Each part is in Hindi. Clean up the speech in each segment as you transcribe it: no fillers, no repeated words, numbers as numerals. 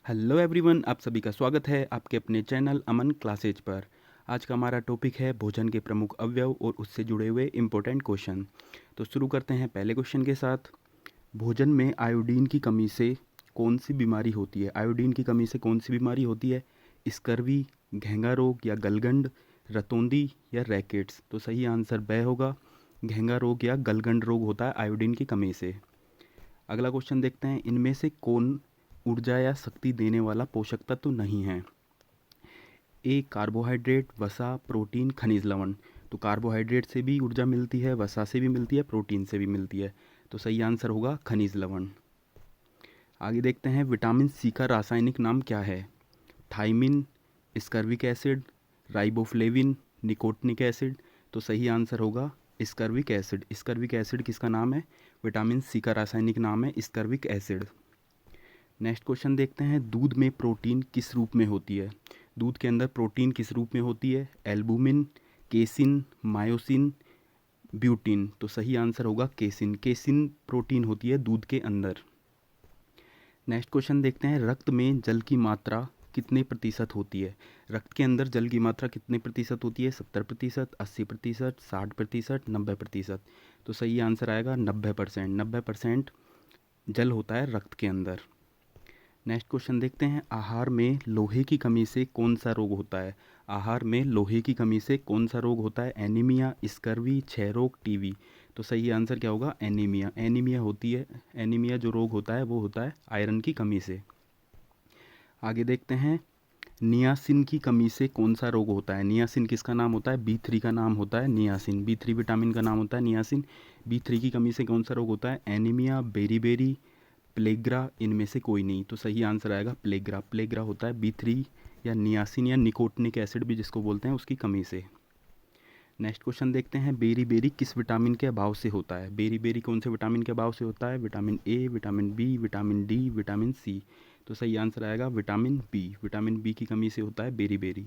हेलो एवरीवन, आप सभी का स्वागत है आपके अपने चैनल अमन क्लासेज पर। आज का हमारा टॉपिक है भोजन के प्रमुख अवयव और उससे जुड़े हुए इम्पोर्टेंट क्वेश्चन। तो शुरू करते हैं पहले क्वेश्चन के साथ। भोजन में आयोडीन की कमी से कौन सी बीमारी होती है? आयोडीन की कमी से कौन सी बीमारी होती है? स्कर्वी, घेंगा रोग या गलगंड, रतौंदी या रैकेट्स? तो सही आंसर ब होगा। घेंगा रोग या गलगंड रोग होता है आयोडीन की कमी से। अगला क्वेश्चन देखते हैं, इनमें से कौन ऊर्जा या शक्ति देने वाला पोषक तत्व नहीं है? ए कार्बोहाइड्रेट, वसा, प्रोटीन, खनिज लवण। तो कार्बोहाइड्रेट से भी ऊर्जा मिलती है, वसा से भी मिलती है, प्रोटीन से भी मिलती है। तो सही आंसर होगा खनिज लवण। आगे देखते हैं, विटामिन सी का रासायनिक नाम क्या है? Thiamine, ascorbic acid, riboflavin, nicotinic acid. तो सही आंसर होगा स्कर्विक एसिड। स्कर्विक एसिड किसका नाम है? विटामिन सी का रासायनिक नाम है स्कर्विक एसिड। नेक्स्ट क्वेश्चन देखते हैं, दूध में प्रोटीन किस रूप में होती है? दूध के अंदर प्रोटीन किस रूप में होती है? एल्बुमिन, केसिन, मायोसिन, ब्यूटिन। तो सही आंसर होगा केसिन। केसिन प्रोटीन होती है दूध के अंदर। नेक्स्ट क्वेश्चन देखते हैं, रक्त में जल की मात्रा कितने प्रतिशत होती है? रक्त के अंदर जल की मात्रा कितने प्रतिशत होती है? 70%, 80%, 60%, 90%। तो सही आंसर आएगा 90%। 90% जल होता है रक्त के अंदर। नेक्स्ट क्वेश्चन देखते हैं, आहार में लोहे की कमी से कौन सा रोग होता है? आहार में लोहे की कमी से कौन सा रोग होता है? एनीमिया, स्कर्वी, क्षय रोग, टीबी। तो सही आंसर क्या होगा? एनीमिया। एनीमिया होती है, एनीमिया जो रोग होता है वो होता है आयरन की कमी से। आगे देखते हैं, नियासिन की कमी से कौन सा रोग होता है? नियासिन किसका नाम होता है? B3 का नाम होता है नियासिन। B3 विटामिन का नाम होता है नियासिन। B3 की कमी से कौन सा रोग होता है? एनीमिया, बेरीबेरी, प्लेग्रा, इनमें से कोई नहीं। तो सही आंसर आएगा प्लेग्रा। प्लेग्रा होता है B3 या नियासिन या निकोटिनिक एसिड भी जिसको बोलते हैं उसकी कमी से। नेक्स्ट क्वेश्चन देखते हैं, बेरी बेरी किस विटामिन के अभाव से होता है? बेरी बेरी कौन से विटामिन के अभाव से होता है? Vitamin A, vitamin B, vitamin D, vitamin C. तो सही आंसर आएगा विटामिन बी। विटामिन बी की कमी से होता है बेरी बेरी।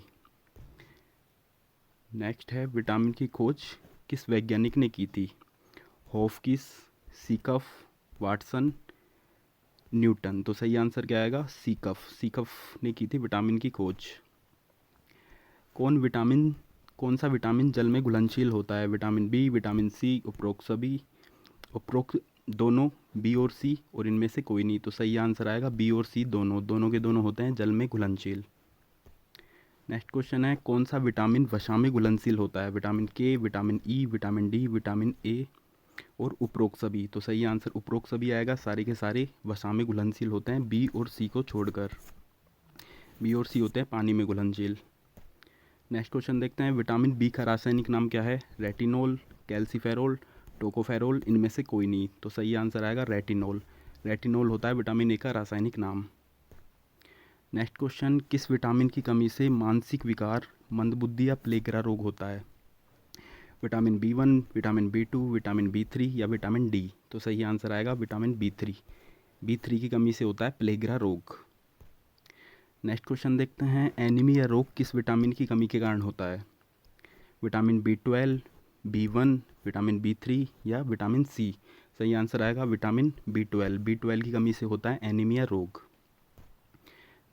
नेक्स्ट है, विटामिन की खोज किस वैज्ञानिक ने की थी? हॉफकिस, सीकफ, वाटसन, न्यूटन। तो सही आंसर क्या आएगा? सीकफ। सीकफ ने की थी विटामिन की खोज। कौन सा विटामिन जल में घुलनशील होता है? विटामिन बी, विटामिन सी, उपरोक्त सभी, उपरोक्त दोनों, बी और सी, और इनमें से कोई नहीं। तो सही आंसर आएगा बी और सी दोनों। दोनों के दोनों होते हैं जल में घुलनशील। नेक्स्ट क्वेश्चन है, कौन सा विटामिन वसा में घुलनशील होता है? Vitamin K, vitamin E, vitamin D, vitamin A और उपरोक्त सभी। तो सही आंसर उपरोक्त सभी आएगा। सारे के सारे वसा में घुलनशील होते हैं बी और सी को छोड़कर। बी और सी होते हैं पानी में घुलनशील। नेक्स्ट क्वेश्चन देखते हैं, विटामिन बी का रासायनिक नाम क्या है? रेटिनोल, कैल्सीफेरोल, टोकोफेरोल, इनमें से कोई नहीं। तो सही आंसर आएगा रेटिनोल। रेटिनोल होता है विटामिन ए का रासायनिक नाम। नेक्स्ट क्वेश्चन, किस विटामिन की कमी से मानसिक विकार, मंदबुद्धि या प्लेगरा रोग होता है? Vitamin B1, vitamin B2, vitamin B3 या विटामिन डी? तो सही आंसर आएगा विटामिन B3। B3 की कमी से होता है प्लेगरा रोग। नेक्स्ट क्वेश्चन देखते हैं, एनीमिया रोग किस विटामिन की कमी के कारण होता है? Vitamin B12, B1, vitamin B3 या विटामिन सी? सही आंसर आएगा विटामिन B12। B12 की कमी से होता है एनीमिया रोग।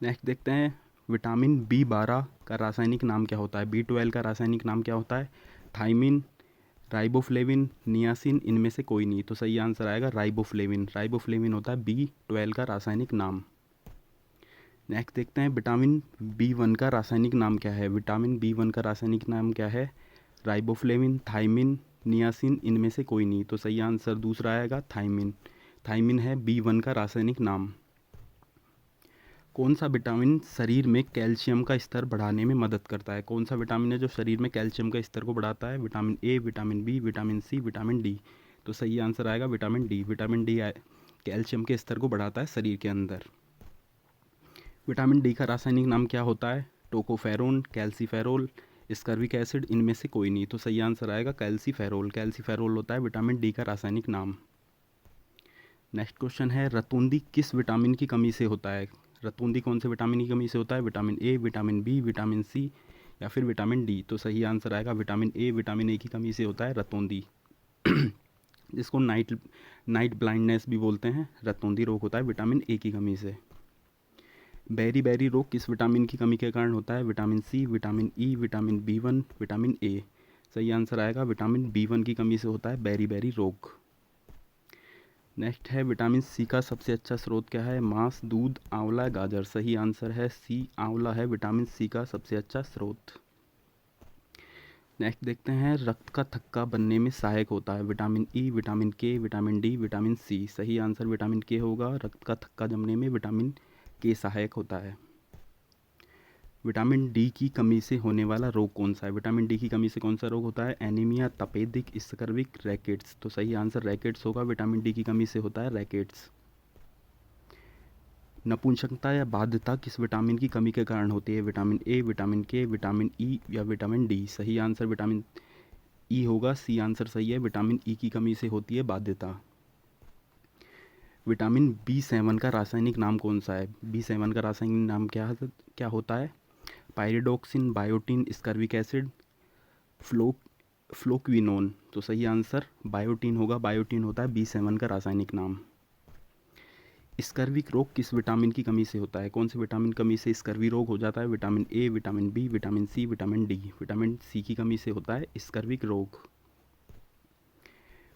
नेक्स्ट देखते हैं, विटामिन B12 का रासायनिक नाम क्या होता है? B12 का रासायनिक नाम क्या होता है? थाइमिन, राइबोफ्लेविन, नियासिन, इनमें से कोई नहीं। तो सही आंसर आएगा राइबोफ्लेविन। राइबोफ्लेविन होता है B12 का रासायनिक नाम। नेक्स्ट देखते हैं, विटामिन B1 का रासायनिक नाम क्या है? विटामिन B1 का रासायनिक नाम क्या है? राइबोफ्लेविन, थाइमिन, नियासिन, इनमें से कोई नहीं। तो सही आंसर दूसरा आएगा थाइमिन। थाइमिन है B1 का रासायनिक नाम। कौन सा विटामिन शरीर में कैल्शियम का स्तर बढ़ाने में मदद करता है? कौन सा विटामिन है जो शरीर में कैल्शियम का स्तर को बढ़ाता है? Vitamin A, vitamin B, vitamin C, vitamin D? तो सही आंसर आएगा vitamin D. Vitamin D calcium के स्तर को बढ़ाता है शरीर के अंदर। विटामिन डी का रासायनिक नाम क्या होता है? टोकोफेरोन, कैल्सीफेरोल, स्कर्विक एसिड, इनमें से कोई नहीं। तो सही आंसर आएगा कैल्सीफेरोल। कैल्सीफेरोल होता है विटामिन डी का रासायनिक नाम। नेक्स्ट क्वेश्चन है, रतूंदी किस विटामिन की कमी से होता है? रतूंदी कौन से विटामिन की कमी से होता है? Vitamin A, vitamin B, vitamin C या फिर विटामिन डी? तो सही आंसर आएगा विटामिन ए। विटामिन ए की कमी से होता है रतौंधी जिसको नाइट ब्लाइंडनेस भी बोलते हैं। रतौंधी रोग होता है विटामिन ए की कमी से। बेरी बेरी रोग किस विटामिन की कमी के कारण होता है? Vitamin C, vitamin E, vitamin B1, vitamin A. सही आंसर आएगा विटामिन B1 की कमी से होता है बेरी बेरी रोग। नेक्स्ट है विटामिन सी का सबसे अच्छा स्रोत क्या है? मांस, दूध, आंवला, गाजर। सही आंसर है सी, आंवला है विटामिन सी का सबसे अच्छा स्रोत। नेक्स्ट देखते हैं रक्त का थक्का बनने में सहायक होता है? Vitamin E, vitamin K, vitamin D, vitamin सी। सही आंसर विटामिन के होगा। रक्त का थक्का जमने में विटामिन के सहायक होता है। विटामिन डी की कमी से होने वाला रोग कौन सा है? विटामिन डी की कमी से कौन सा रोग होता है? एनीमिया, तपेदिक, स्कर्विक, रैकेट्स। तो सही आंसर रैकेट्स होगा। विटामिन डी की कमी से होता है रैकेट्स। नपुंसकता या बाध्यता किस विटामिन की कमी के कारण होती है? Vitamin A, vitamin K, vitamin E या विटामिन डी। सही आंसर विटामिन ई होगा। सी आंसर सही है। विटामिन ई की कमी से होती है बाध्यता। विटामिन B7 का रासायनिक नाम कौन सा है? B7 का रासायनिक नाम क्या होता है? Pyridoxine, biotin, ascorbic acid, phylloquinone. तो सही आंसर बायोटीन होगा। बायोटीन होता है B7 का रासायनिक नाम। स्कर्विक रोग किस विटामिन की कमी से होता है? कौन से विटामिन कमी से स्कर्वी रोग हो जाता है? Vitamin A, vitamin B, vitamin C, vitamin D. Vitamin C की कमी से होता है स्कर्विक रोग।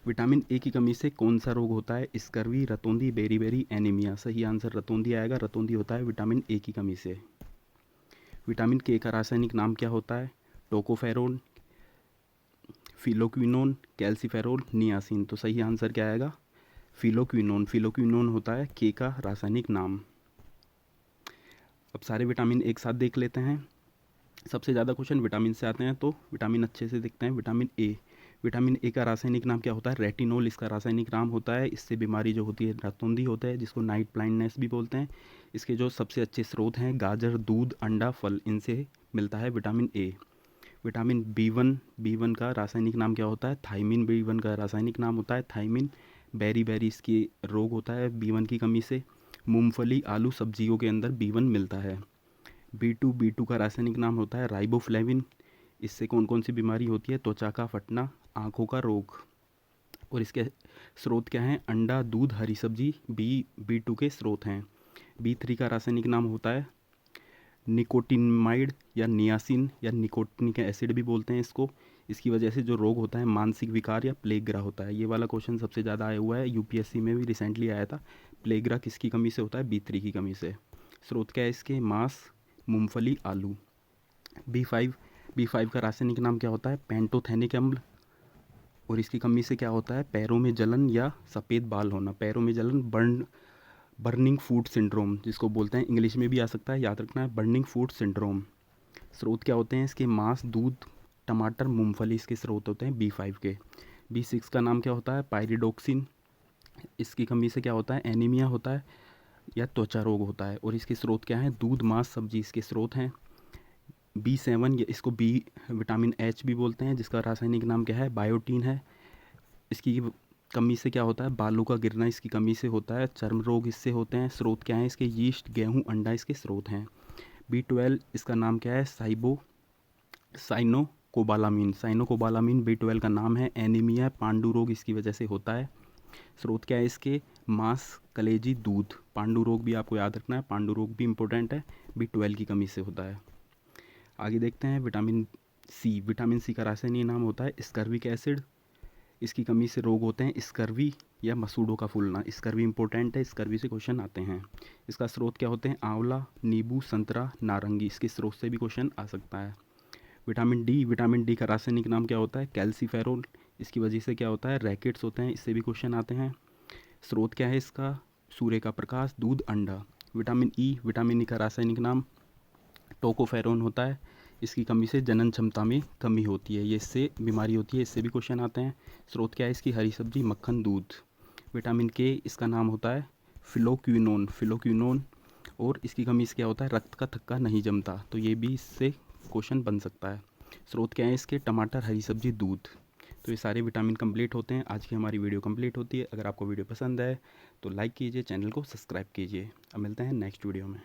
विटामिन ए की कमी से कौन सा रोग होता है? स्कर्वी, रतौंधी, बेरी एनीमिया। सही आंसर रतौंधी आएगा। रतौंधी होता है विटामिन ए की कमी से। विटामिन के का रासायनिक नाम क्या होता है? Tocopherol, phylloquinone, calciferol, niacin. तो सही आंसर क्या आएगा? फिलोक्विनोन। फिलोक्विनोन होता है के का रासायनिक नाम। अब सारे विटामिन एक साथ देख लेते हैं। सबसे ज़्यादा क्वेश्चन विटामिन से आते हैं, तो विटामिन अच्छे से देखते हैं। विटामिन ए, विटामिन ए का रासायनिक नाम क्या होता है? रेटिनोल इसका रासायनिक नाम होता है। इससे बीमारी जो होती है रतौंधी होता है, जिसको नाइट ब्लाइंडनेस भी बोलते हैं। इसके जो सबसे अच्छे स्रोत हैं गाजर, दूध, अंडा, फल, इनसे मिलता है विटामिन ए। विटामिन B1 का रासायनिक नाम क्या होता है? थायमिन। B1 का रासायनिक नाम होता है थायमिन। बेरी इसकी रोग होता है B1 की कमी से। मूंगफली, आलू, सब्जियों के अंदर B1 मिलता है। B2 का रासायनिक नाम होता है राइबोफ्लेविन। इससे कौन कौन सी बीमारी होती है? त्वचा का फटना, आँखों का रोग। और इसके स्रोत क्या हैं? अंडा, दूध, हरी सब्जी B2 के स्रोत हैं। B3 का रासायनिक नाम होता है निकोटिनमाइड या नियासिन या निकोटिनिक एसिड भी बोलते हैं इसको। इसकी वजह से जो रोग होता है मानसिक विकार या प्लेग्रा होता है। ये वाला क्वेश्चन सबसे ज़्यादा आया हुआ है, यूपीएससी में भी रिसेंटली आया था। प्लेग्रा किसकी कमी से होता है? B3 की कमी से। स्रोत क्या है इसके? मांस, मूंगफली, आलू। B5 का रासायनिक नाम क्या होता है? पेंटोथेनिक अम्ल। और इसकी कमी से क्या होता है? पैरों में जलन या सफ़ेद बाल होना। पैरों में जलन, बर्निंग फूट सिंड्रोम जिसको बोलते हैं, इंग्लिश में भी आ सकता है, याद रखना है, बर्निंग फूट सिंड्रोम। स्रोत क्या होते हैं इसके? मांस, दूध, टमाटर, मूंगफली इसके स्रोत होते हैं B5 के। B6 का नाम क्या होता है? पायरिडोक्सिन। इसकी कमी से क्या होता है? एनीमिया होता है या त्वचा रोग होता है। और इसके स्रोत क्या हैं? दूध, मांस, सब्जी इसके स्रोत हैं। B7 या इसको विटामिन H भी बोलते हैं, जिसका रासायनिक नाम क्या है? बायोटीन है। इसकी कमी से क्या होता है? बालों का गिरना इसकी कमी से होता है। चर्म रोग इससे होते हैं। स्रोत क्या है इसके? यीस्ट, गेहूं, अंडा इसके स्रोत हैं। B12 इसका नाम क्या है? साइनोकोबालामीन। साइनोकोबालामीन B12 का नाम है। एनीमिया, पांडु रोग इसकी वजह से होता है। स्रोत क्या है इसके? मांस, कलेजी, दूध। पांडु रोग भी आपको याद रखना है, पांडु रोग भी इंपॉर्टेंट है, B12 की कमी से होता है। आगे देखते हैं विटामिन सी। विटामिन सी का रासायनिक नाम होता है स्कर्विक एसिड। इसकी कमी से रोग होते हैं स्कर्वी या मसूड़ों का फूलना। स्कर्वी इंपॉर्टेंट है, स्कर्वी से क्वेश्चन आते हैं। इसका स्रोत क्या होते हैं? आंवला, नींबू, संतरा, नारंगी। इसके स्रोत से भी क्वेश्चन आ सकता है। विटामिन डी का रासायनिक नाम क्या होता है? कैल्सीफेरोल। इसकी वजह से क्या होता है? रैकेट्स होते हैं, इससे भी क्वेश्चन आते हैं। स्रोत क्या है इसका? सूर्य का प्रकाश, दूध, अंडा। विटामिन ई का रासायनिक नाम टोकोफेरोन होता है। इसकी कमी से जनन क्षमता में कमी होती है, ये इससे बीमारी होती है, इससे भी क्वेश्चन आते हैं। स्रोत क्या है इसकी? हरी सब्जी, मक्खन, दूध। विटामिन के इसका नाम होता है फिलोक्विनोन। और इसकी कमी से क्या होता है? रक्त का थक्का नहीं जमता, तो ये भी इससे क्वेश्चन बन सकता है। स्रोत क्या है इसके? टमाटर, हरी सब्जी, दूध। तो ये सारे विटामिन कंप्लीट होते हैं। आज की हमारी वीडियो कंप्लीट होती है। अगर आपको वीडियो पसंद आए तो लाइक कीजिए, चैनल को सब्सक्राइब कीजिए। अब मिलते हैं नेक्स्ट वीडियो में।